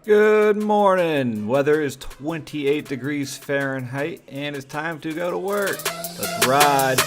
Good morning. Weather is 28 degrees Fahrenheit and it's time to go to work. Let's ride.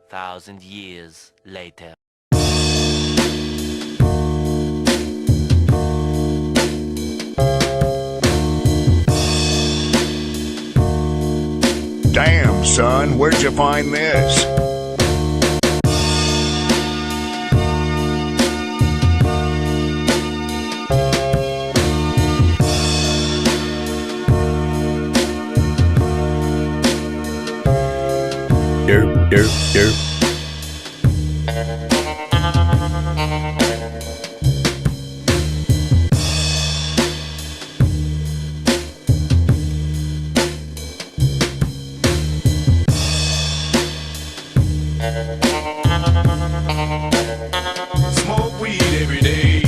Thousand years later. Damn, son, where'd you find this? Derp, derp, derp. Smoke weed every day.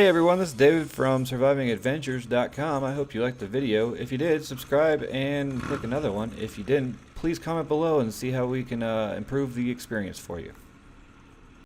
Hey everyone, this is David from survivingadventures.com. I hope you liked the video. If you did, subscribe and click another one. If you didn't, please comment below and see how we can improve the experience for you.